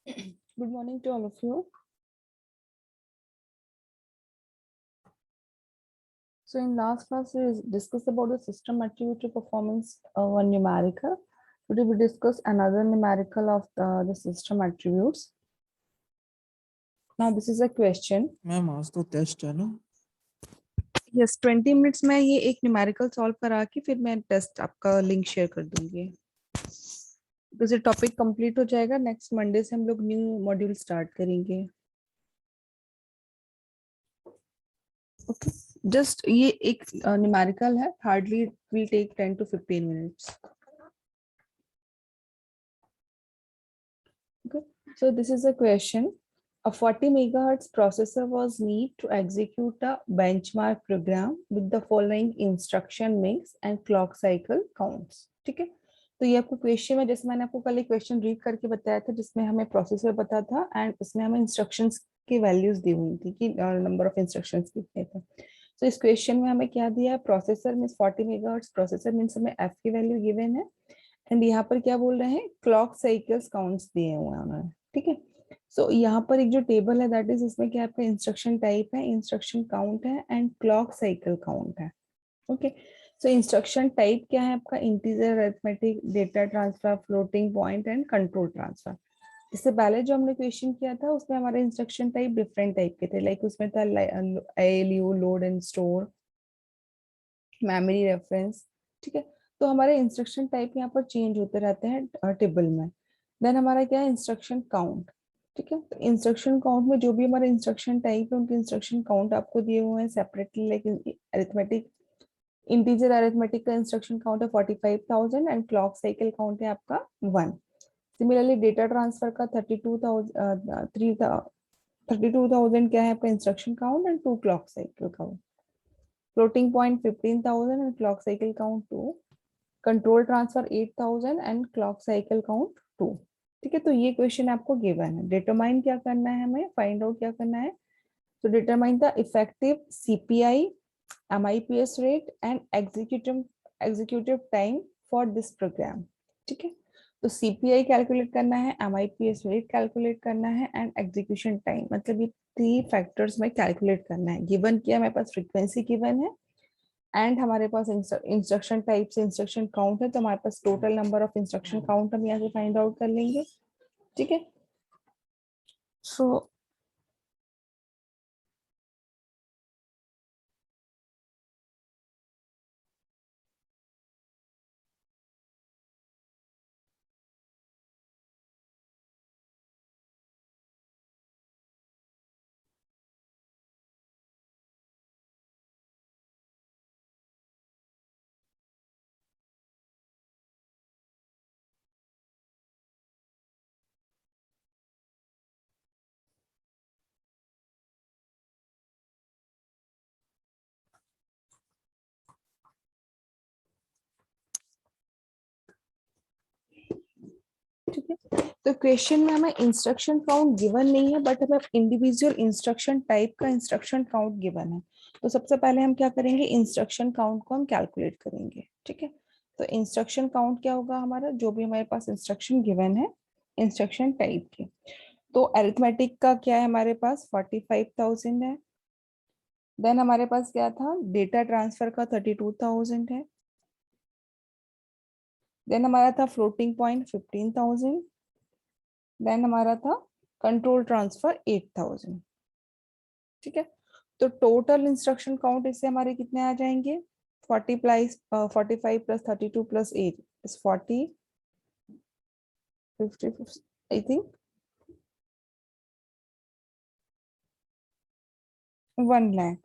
Good morning to all of you. So in last class we discussed about the system attribute performance one numerical. Today we discuss another numerical of the system attributes. Now this is a question. Ma'am आज तो test है ना? Yes, 20 minutes में ये एक numerical solve करा के फिर मैं टेस्ट आपका लिंक शेयर कर दूंगी. तो ये टॉपिक कंप्लीट हो जाएगा. नेक्स्ट मंडे से हम लोग न्यू मॉड्यूल स्टार्ट करेंगे. ओके, जस्ट ये एक न्यूमेरिकल है. Hardly will take 10 to 15 minutes. Okay, so this is a question. A 40 megahertz processor was need to execute a benchmark program with the following instruction mix and clock cycle counts. ठीक है, तो ये आपको question में, जैसे मैंने आपको कल एक क्वेश्चन रीड करके बताया था जिसमें हमें प्रोसेसर पता था एंड उसमें हमें इंस्ट्रक्शंस की वैल्यूज दी हुई थी कि नंबर ऑफ इंस्ट्रक्शंस कितने थे. तो इस क्वेश्चन में हमें क्या दिया है, processor means 40 megahertz processor means हमें एफ की वैल्यू गिवन है एंड यहाँ पर क्या बोल रहे हैं, क्लॉक साइकिल्स काउंट्स दिए हुए हैं उन्होंने. ठीक है, सो यहाँ पर एक जो टेबल है दैट इज, इसमें क्या आपका इंस्ट्रक्शन टाइप है, इंस्ट्रक्शन काउंट है एंड क्लॉक साइकिल काउंट है. ओके, सो इंस्ट्रक्शन टाइप क्या है आपका, integer, arithmetic, data transfer, floating point and control transfer. इससे पहले जो हमने क्वेश्चन किया था उसमें हमारे इंस्ट्रक्शन टाइप डिफरेंट टाइप के थे. लाइक उसमें था ALU, load and store, memory reference. ठीक है, तो हमारे इंस्ट्रक्शन टाइप यहाँ पर चेंज होते रहते हैं टेबल में. देन हमारा क्या है, इंस्ट्रक्शन काउंट. ठीक है, तो इंस्ट्रक्शन काउंट में जो भी हमारे इंस्ट्रक्शन टाइप है उनके इंस्ट्रक्शन काउंट आपको दिए हुए हैं separately. Like arithmetic, integer arithmetic का इंस्ट्रक्शन काउंट है 45,000 एंड क्लॉक साइकिल काउंट है आपका 1. सिमिलरली डेटा ट्रांसफर का 32,000 क्या है आपका instruction count and 2 clock cycle count. Floating point 15,000 and clock cycle count 2. Control transfer 8,000 and clock cycle count 2. ठीक है, तो ये क्वेश्चन आपको गिवन है. डिटरमाइन क्या करना है हमें, फाइंड आउट क्या करना है. तो determine the effective CPI, MIPS rate and executive time for this program. ठीक है, तो CPI कैलकुलेट करना है, MIPS रेट कैलकुलेट करना है एंड एग्जीक्यूशन टाइम, मतलब ये 3 फैक्टर्स में कैलकुलेट करना है. गिवन किया हमारे पास, फ्रीक्वेंसी गिवन है एंड हमारे पास इंस्ट्रक्शन टाइप से इंस्ट्रक्शन काउंट है. तो हमारे पास total number of instruction count हम यहाँ से फाइंड आउट कर लेंगे. ठीक है, सो ठीक है, तो क्वेश्चन में हमें इंस्ट्रक्शन काउंट गिवन नहीं है बट हमें इंडिविजुअल इंस्ट्रक्शन टाइप का इंस्ट्रक्शन काउंट गिवन है. तो सबसे पहले हम क्या करेंगे, इंस्ट्रक्शन काउंट को हम कैलकुलेट करेंगे. ठीक है, तो इंस्ट्रक्शन काउंट क्या होगा हमारा, जो भी हमारे पास इंस्ट्रक्शन गिवन है इंस्ट्रक्शन टाइप के. तो अरिथमेटिक का क्या है हमारे पास 45,000 है. देन हमारे पास क्या था, डेटा ट्रांसफर का 32,000 है. देन हमारा था फ्लोटिंग पॉइंट 15,000. देन हमारा था कंट्रोल ट्रांसफर 8,000. ठीक है, तो टोटल इंस्ट्रक्शन काउंट इससे हमारे कितने आ जाएंगे, 45 plus 32 plus 8 is 40, 50, I think 1 lakh.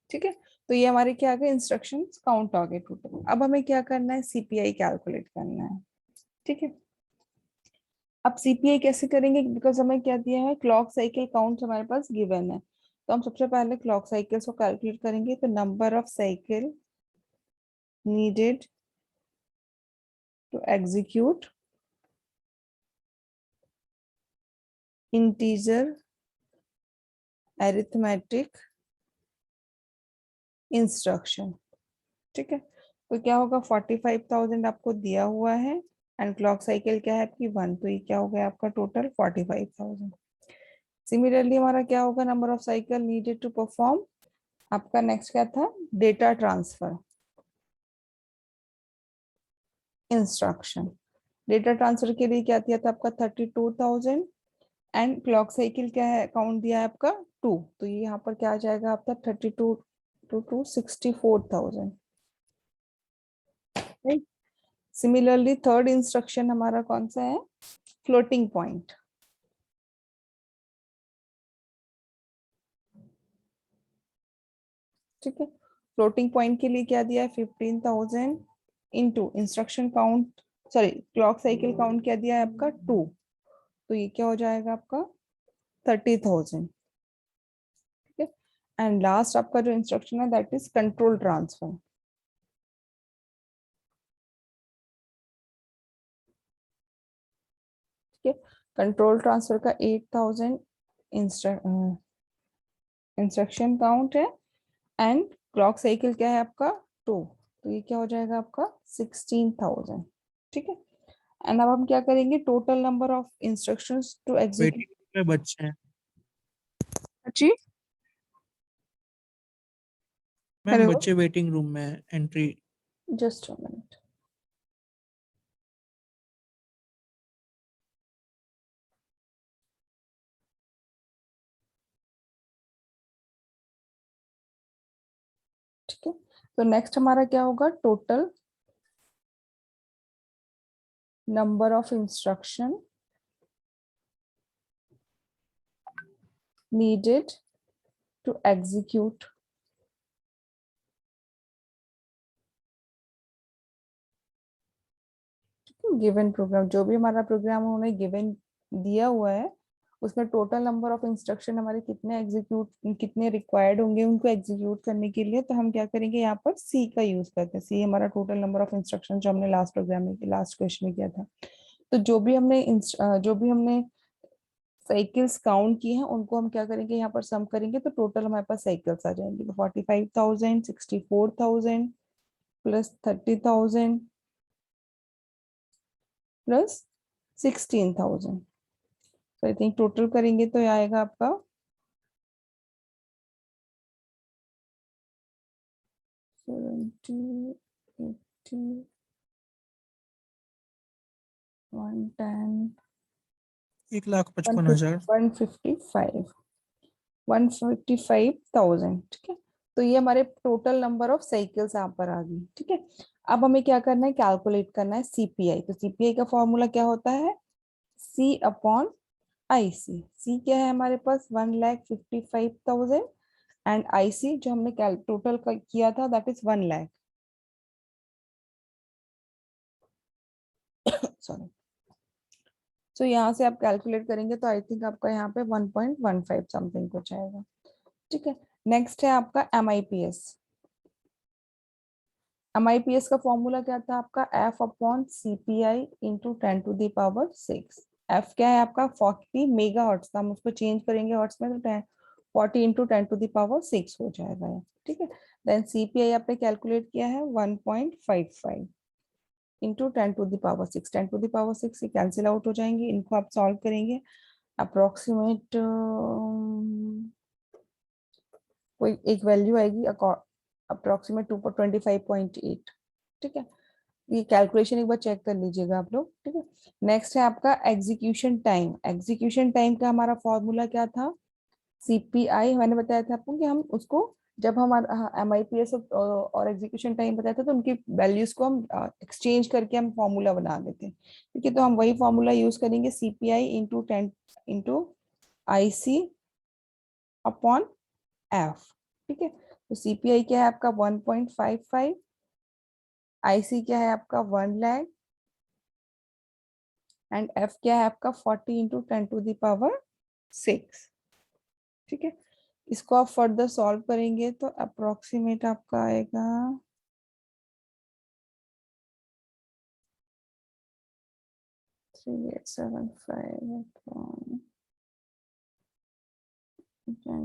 ठीक है, तो ये हमारे क्या आ गए, इंस्ट्रक्शन काउंट आ गए टोटल. अब हमें क्या करना है, CPI कैलकुलेट करना है. ठीक है, अब CPI कैसे करेंगे, बिकॉज हमें क्या दिया है, क्लॉक साइकिल काउंट हमारे पास गिवन है. तो हम सबसे पहले क्लॉक साइकिल्स को कैलकुलेट करेंगे. तो number of cycle needed to execute integer arithmetic instruction. ठीक है, तो क्या होगा, 45,000 आपको दिया हुआ है एंड क्लॉक साइकिल क्या है आपकी 1, तो ये क्या हो गया आपका टोटल 45,000। सिमिलरली हमारा क्या होगा number of cycle needed to perform, आपका नेक्स्ट क्या था data transfer instruction. Data transfer के लिए क्या दिया था आपका 32,000 एंड क्लॉक साइकिल क्या है काउंट दिया है आपका 2, तो ये यहाँ पर क्या आ जाएगा आपका 32 to 64,000, right. Similarly third instruction हमारा कौन सा है फ्लोटिंग पॉइंट। ठीक है, फ्लोटिंग पॉइंट के लिए क्या दिया है 15,000 into instruction count, sorry clock cycle count क्या दिया है आपका 2, तो ये क्या हो जाएगा आपका 30,000। ठीक है, एंड लास्ट आपका जो इंस्ट्रक्शन है दैट इज कंट्रोल ट्रांसफर। ठीक है, कंट्रोल ट्रांसफर का 8,000 इंस्ट्रक्शन काउंट है एंड क्लॉक साइकिल क्या है आपका 2, तो ये क्या हो जाएगा आपका 16,000। ठीक है, एंड अब हम क्या करेंगे total number of instructions to execute. Waiting में बच्चे हैं जी, मैम, हेलो, बच्चे वेटिंग रूम में हैं, एंट्री। Just a minute. ठीक है, तो नेक्स्ट हमारा क्या होगा total number of instruction needed to execute given program. जो भी हमारा प्रोग्राम उन्होंने गिवन दिया हुआ है उसमें टोटल नंबर ऑफ इंस्ट्रक्शन हमारे कितने एग्जीक्यूट कितने रिक्वायर्ड होंगे उनको एग्जीक्यूट करने के लिए, तो हम क्या करेंगे यहाँ पर सी का यूज करते हैं। सी हमारा टोटल नंबर ऑफ इंस्ट्रक्शन जो हमने लास्ट प्रोग्राम में लास्ट क्वेश्चन में किया था। तो जो भी हमने साइकिल्स काउंट की हैं उनको हम क्या करेंगे यहाँ पर सम करेंगे, तो टोटल हमारे पास साइकिल्स आ जाएंगे। तो 45,000 64,000 प्लस 30,000 प्लस 16,000, तो आई थिंक टोटल करेंगे तो ये आएगा आपका 70 80 110 1,55,000। 155 155,000। ठीक है, तो ये हमारे टोटल नंबर ऑफ साइकिल्स यहाँ पर आ गई। ठीक है, अब हमें क्या करना है कैलकुलेट करना है सीपीआई। तो सीपीआई का फॉर्मूला क्या होता है सी अपॉन आई सी। सी क्या है हमारे पास 1,55,000 एंड आईसी जो हमने टोटल किया था दैट इज 1,00,000। सॉरी, सो यहाँ से आप कैलकुलेट करेंगे तो आई थिंक आपका यहाँ पे 1.15 समथिंग कुछ आएगा। ठीक है, नेक्स्ट है आपका एमआईपीएस। एमआईपीएस का फॉर्मूला क्या था आपका F upon CPI into 10⁶। F क्या है आपका 40 मेगा हर्ट्स था, हम उसको चेंज करेंगे हर्ट्स में तो 40 इंटू 10⁶ हो जाएगा ये। ठीक है, देन सीपीआई आपने कैलकुलेट किया है 1.55 इंटू 10⁶। 10⁶ से कैंसिल आउट हो जाएंगे, इनको आप सॉल्व करेंगे अप्रोक्सीमेट कोई एक वैल्यू आएगी अप्रोक्सीमेट 225.8। ठीक है, ये कैलकुलेशन एक बार चेक कर लीजिएगा आप लोग। ठीक है, नेक्स्ट है आपका एग्जीक्यूशन टाइम। एग्जीक्यूशन टाइम का हमारा फॉर्मूला क्या था सीपीआई, मैंने बताया था आपको कि हम उसको जब हमारा एमआईपीएस और एग्जीक्यूशन टाइम बताया था तो उनकी वैल्यूज को हम एक्सचेंज करके हम फॉर्मूला बना देते हैं। ठीक है, तो हम वही फॉर्मूला यूज करेंगे CPI into 10 into IC upon F. ठीक है, तो सीपीआई क्या है आपका 1.55, आईसी क्या है आपका 1,00,000 एंड एफ क्या है आपका 40 इंटू 10⁶। ठीक है, इसको आप फर्दर सॉल्व करेंगे तो अप्रोक्सीमेट आपका आएगा 3875 upon 10⁶.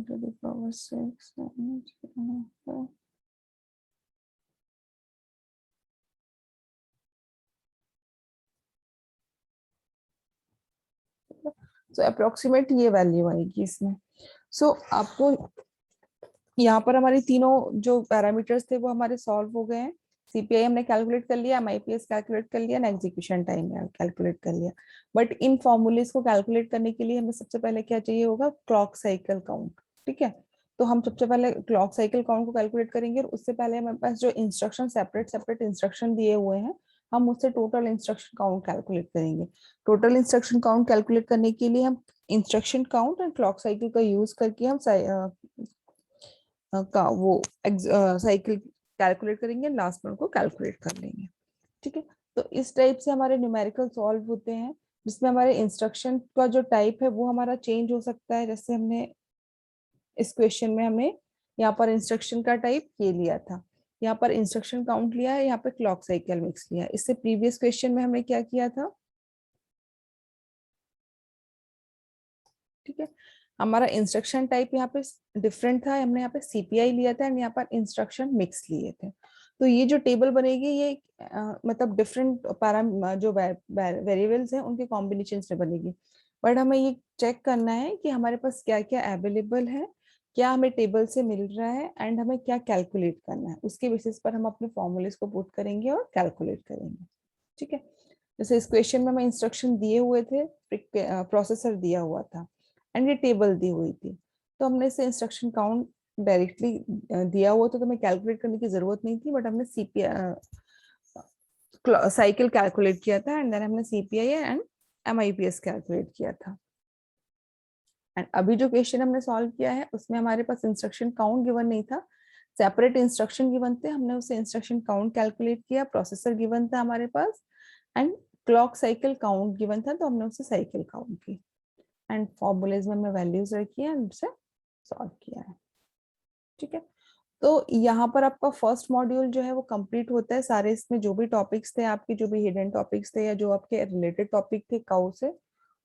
सो अप्रोक्सीमेट ये वैल्यू आएगी इसमें। सो आपको यहाँ पर हमारी तीनों जो पैरामीटर्स थे वो हमारे सॉल्व हो गए हैं। सीपीआई हमने कैलकुलेट कर लिया, एमआईपीएस कैलकुलेट कर लिया, एग्जीक्यूशन टाइम कैलकुलेट कर लिया। बट इन फॉर्मूलेस को कैलकुलेट करने के लिए हमें सबसे पहले क्या चाहिए होगा, क्लॉक साइकिल काउंट। ठीक है, तो हम सबसे पहले क्लॉक साइकिल काउंट को कैलकुलेट करेंगे, और उससे पहले हमारे पास जो इंस्ट्रक्शन सेपरेट सेपरेट इंस्ट्रक्शन दिए हुए हैं, हम उससे टोटल इंस्ट्रक्शन काउंट कैलकुलेट करेंगे। टोटल इंस्ट्रक्शन काउंट कैलकुलेट करने के लिए हम instruction count and clock cycle का यूज करके हम का वो साइकिल कैलकुलेट करेंगे, लास्ट में उनको कैलकुलेट कर लेंगे। ठीक है, तो इस टाइप से हमारे न्यूमेरिकल सॉल्व होते हैं, जिसमें हमारे इंस्ट्रक्शन का जो टाइप है वो हमारा चेंज हो सकता है। जैसे हमने इस क्वेश्चन में हमें यहाँ पर इंस्ट्रक्शन का टाइप ये लिया था, यहाँ पर इंस्ट्रक्शन काउंट लिया है, यहाँ पे क्लॉक साइकिल मिक्स लिया है। इससे प्रीवियस क्वेश्चन में हमने क्या किया था, ठीक है, हमारा इंस्ट्रक्शन टाइप यहाँ पे डिफरेंट था, हमने यहाँ पे सीपीआई लिया था एंड यहाँ पर इंस्ट्रक्शन मिक्स लिए थे। तो ये जो टेबल बनेगी ये मतलब डिफरेंट पैरा जो वेरिएबल्स हैं उनके कॉम्बिनेशन से बनेगी। बट हमें ये चेक करना है कि हमारे पास क्या क्या अवेलेबल है, क्या हमें टेबल से मिल रहा है, एंड हमें क्या कैलकुलेट करना है, उसके बेसिस पर हम अपने फॉर्मूलेस को पुट करेंगे और कैलकुलेट करेंगे। ठीक है, जैसे इस क्वेश्चन में हमें इंस्ट्रक्शन दिए हुए थे, प्रोसेसर दिया हुआ था एंड ये टेबल दी हुई थी, तो हमने इसे इंस्ट्रक्शन काउंट डायरेक्टली दिया हुआ था, तो हमें कैलकुलेट करने की जरूरत नहीं थी। बट हमने सीपीआई साइकिल कैलकुलेट किया था एंड देन हमने सीपीआई एंड एमआईपीएस कैलकुलेट किया था। एंड अभी जो क्वेश्चन हमने सॉल्व किया है उसमें हमारे पास इंस्ट्रक्शन काउंट गिवन नहीं था, सेपरेट इंस्ट्रक्शन गिवन थे, हमने उसे इंस्ट्रक्शन काउंट कैलकुलेट किया, प्रोसेसर गिवन था हमारे पास and clock cycle count given था, तो हमने उसे साइकिल काउंट की एंड फॉर्मूलेज में हमने वैल्यूज रखी है एंड उसे सॉल्व किया है। ठीक है, तो यहाँ पर आपका फर्स्ट मॉड्यूल जो है वो कंप्लीट होता है। सारे इसमें जो भी टॉपिक्स थे आपके, जो भी हिडन टॉपिक्स थे या जो आपके रिलेटेड टॉपिक थे काउ से,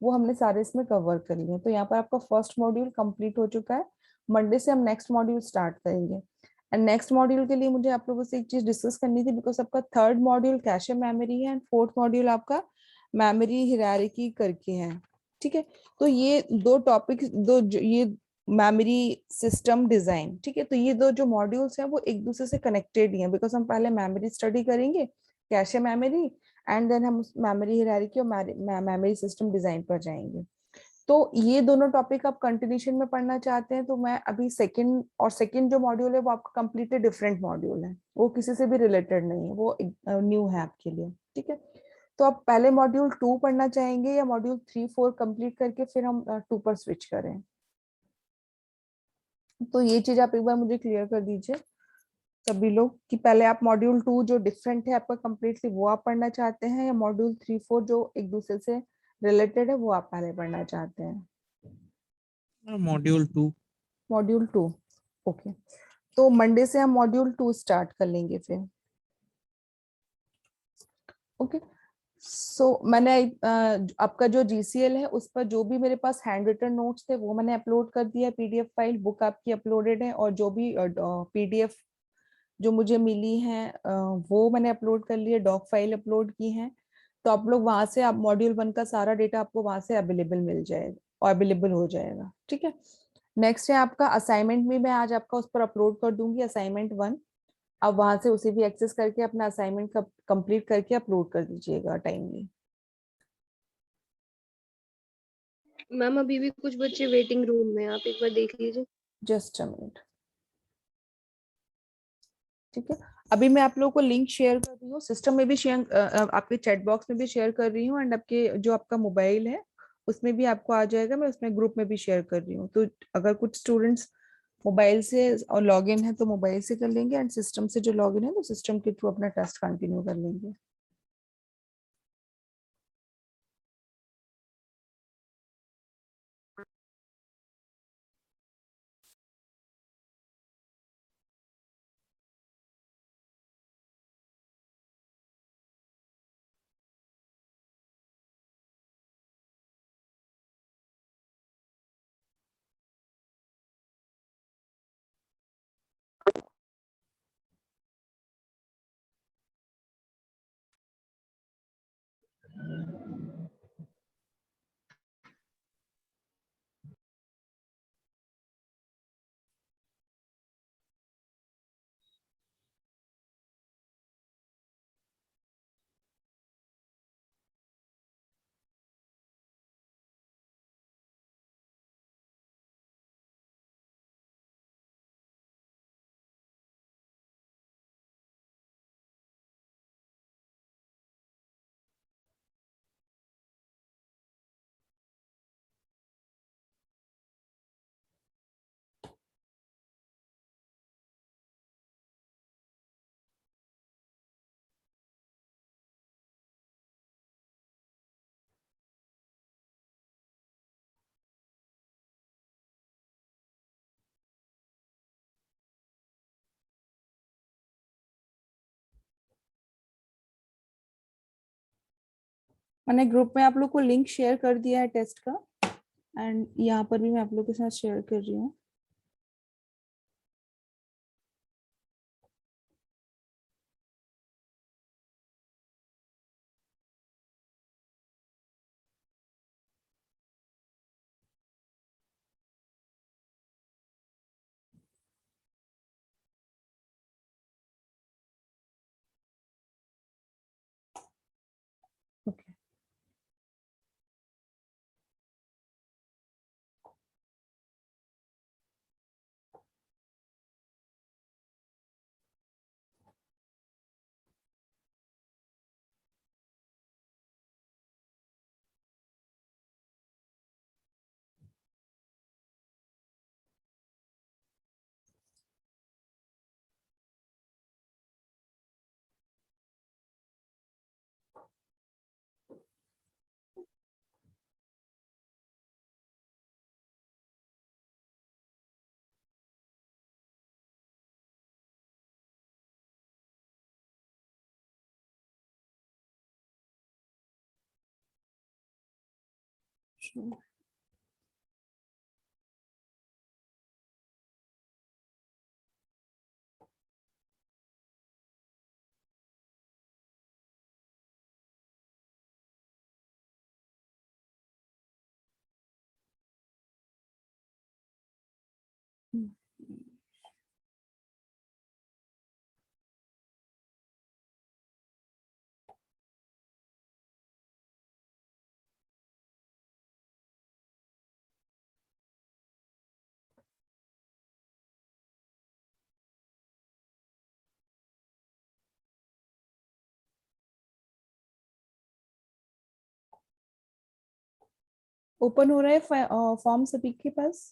वो हमने सारे इसमें कवर कर लिए। तो यहाँ पर आपका फर्स्ट मॉड्यूल कंप्लीट हो चुका है। मंडे से हम नेक्स्ट मॉड्यूल स्टार्ट करेंगे एंड नेक्स्ट मॉड्यूल के लिए मुझे आप लोगों से एक चीज डिस्कस करनी थी, बिकॉज आपका थर्ड मॉड्यूल कैशे मेमोरी है एंड फोर्थ मॉड्यूल आपका मेमोरी हिरारिकी करके है। ठीक है, तो ये दो टॉपिक, ये मेमोरी सिस्टम डिजाइन, ठीक है, तो ये दो जो मॉड्यूल्स हैं वो एक दूसरे से कनेक्टेड ही हैं, बिकॉज हम पहले मेमोरी स्टडी करेंगे, कैशे मेमोरी, एंड देन हम मेमोरी हायरार्की और मेमोरी सिस्टम डिजाइन पर जाएंगे। तो ये दोनों टॉपिक आप कंटिन्यूशन में पढ़ना चाहते हैं तो मैं अभी सेकंड जो मॉड्यूल है वो आपका कंप्लीटली डिफरेंट मॉड्यूल है, वो किसी से भी रिलेटेड नहीं है, वो न्यू है आपके लिए। ठीक है, तो आप पहले मॉड्यूल 2 पढ़ना चाहेंगे या मॉड्यूल 3 4 कंप्लीट करके फिर हम 2 पर स्विच करें? तो ये चीज आप एक बार मुझे क्लियर कर दीजिए सभी लोग, कि पहले आप मॉड्यूल 2 जो डिफरेंट है आपका कंप्लीटली वो आप पढ़ना चाहते हैं, या मॉड्यूल 3 4 जो एक दूसरे से रिलेटेड है वो आप पहले पढ़ना चाहते हैं? मॉड्यूल 2। मॉड्यूल 2, ओके, तो मंडे से हम मॉड्यूल 2 स्टार्ट कर लेंगे फिर। ओके, सो मैंने आपका जो जीसीएल है उस पर जो भी मेरे पास हैंड रिटन नोट्स थे वो मैंने अपलोड कर दिया, पीडीएफ फाइल, बुक आपकी अपलोडेड है, और जो भी पीडीएफ जो मुझे मिली है वो मैंने अपलोड कर लिए, डॉक फाइल अपलोड की है। तो आप लोग वहां से, आप मॉड्यूल 1 का सारा डेटा आपको वहां से अवेलेबल मिल जाएगा, अवेलेबल हो जाएगा। ठीक है, नेक्स्ट है आपका असाइनमेंट में, मैं आज आपका उस पर अपलोड कर दूंगी असाइनमेंट 1। आप वहां से उसे भी एक्सेस करके अपना असाइनमेंट कंप्लीट करके अपलोड कर दीजिएगा टाइमली। मैम अभी भी कुछ बच्चे वेटिंग रूम में, आप एक बार देख लीजिए। Just a minute. ठीक है, अभी मैं आप लोगों को लिंक शेयर कर रही हूँ, सिस्टम में भी शेयर, आपके चैट बॉक्स में भी शेयर कर रही हूँ, एंड आपके जो आपका मोबाइल है उसमें भी आपको आ जाएगा, मैं उसमें ग्रुप में भी शेयर कर रही हूँ। तो अगर कुछ स्टूडेंट्स मोबाइल से और लॉग इन है तो मोबाइल से कर लेंगे, एंड सिस्टम से जो लॉग इन है तो सिस्टम के थ्रू अपना टेस्ट कंटिन्यू कर लेंगे। मैंने ग्रुप में आप लोग को लिंक शेयर कर दिया है टेस्ट का, एंड यहाँ पर भी मैं आप लोग के साथ शेयर कर रही हूँ। Okay, sure. ओपन हो रहा है फॉर्म सभी के पास?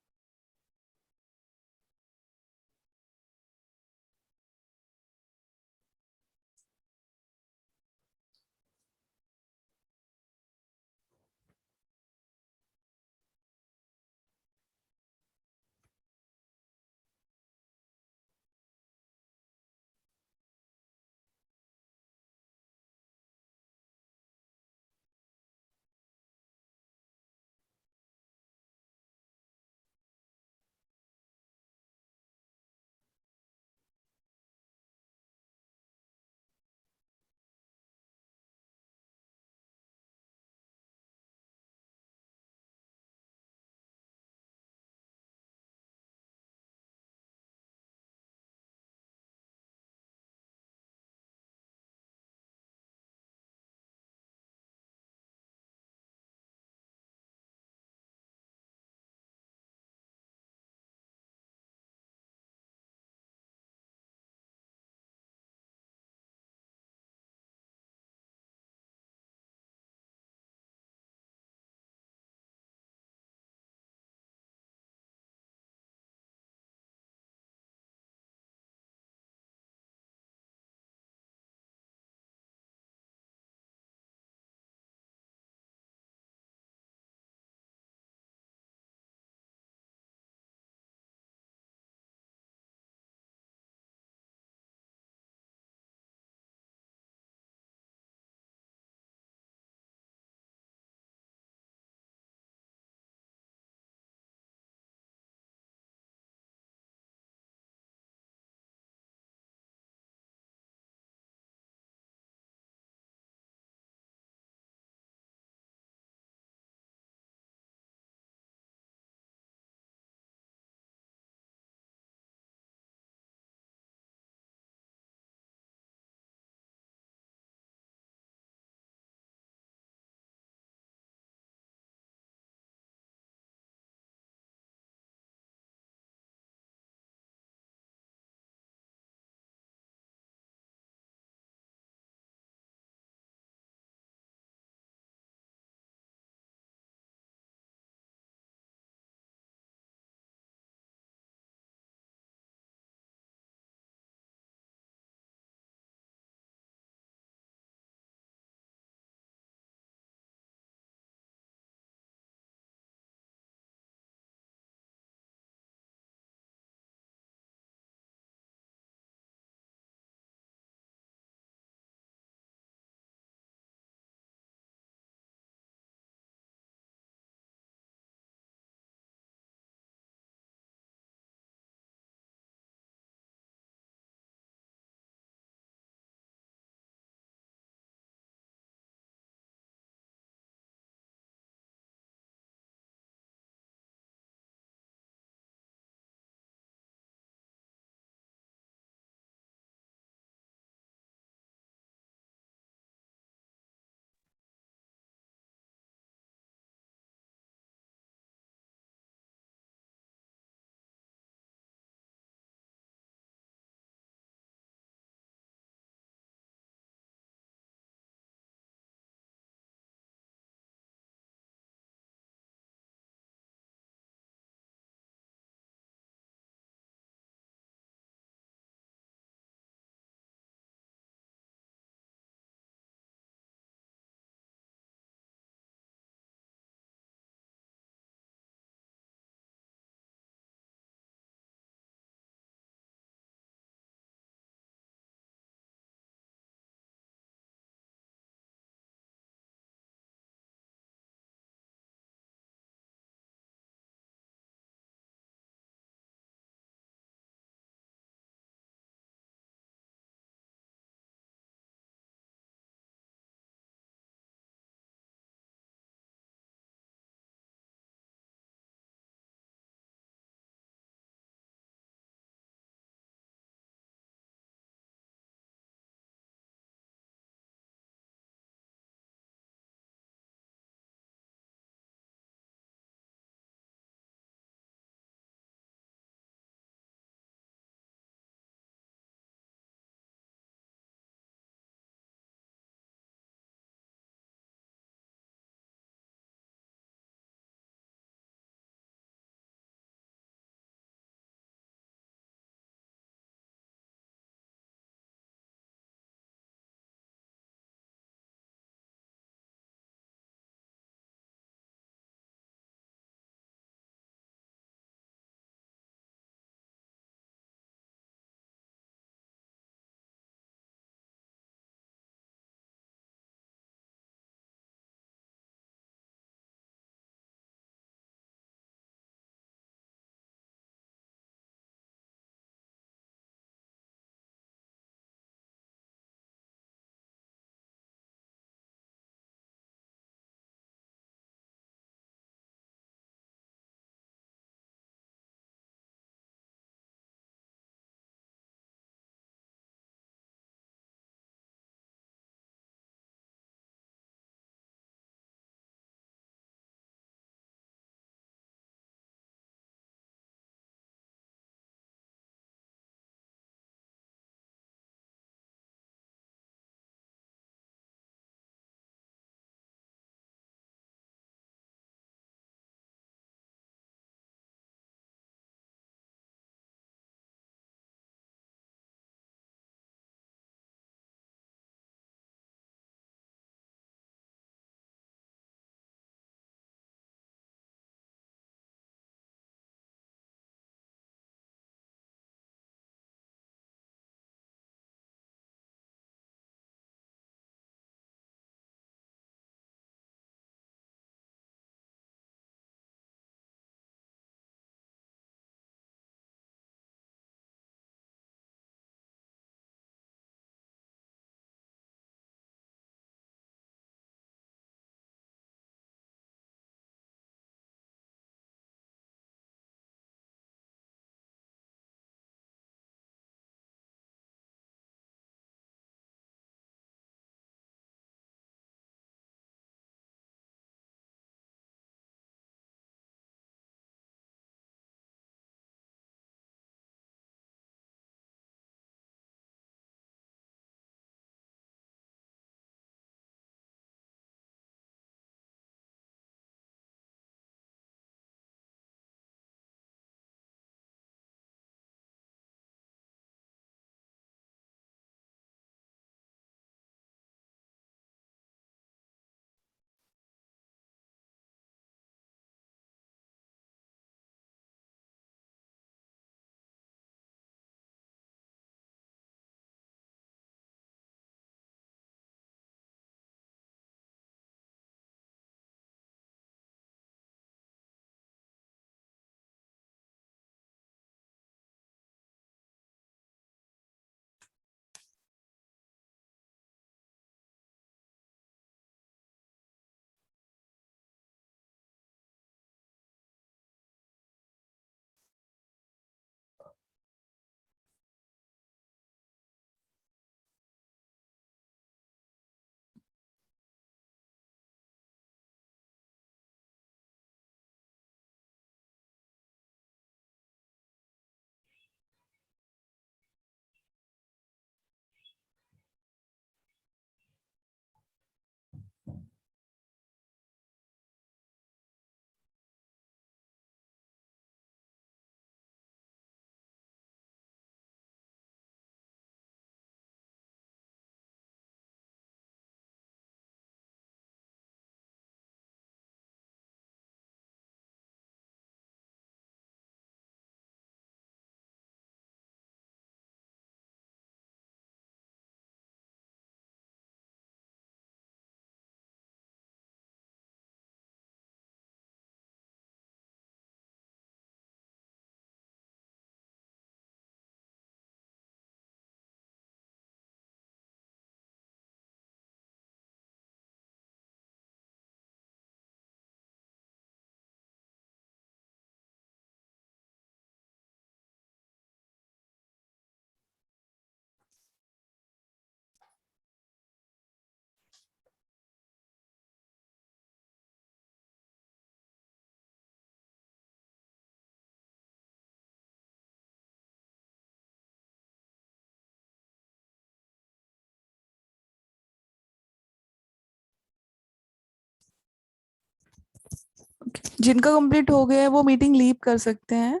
जिनका कंप्लीट हो गया है वो मीटिंग लीव कर सकते हैं,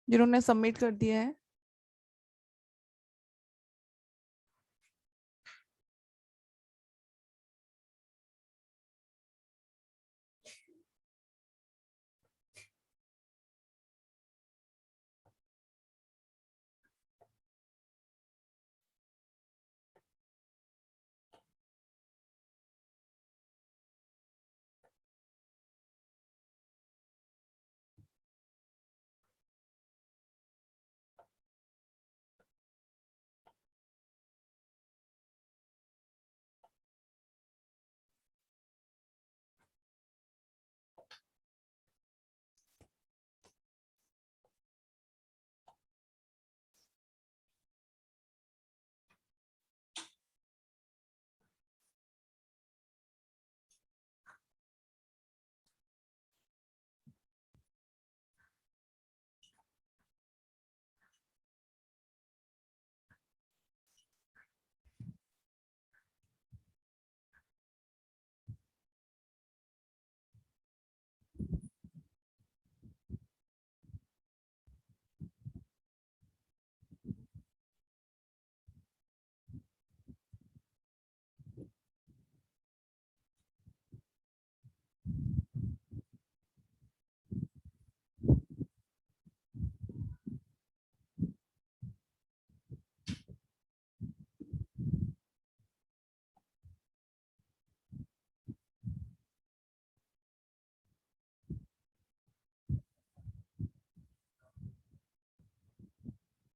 जिन्होंने सबमिट कर दिया है।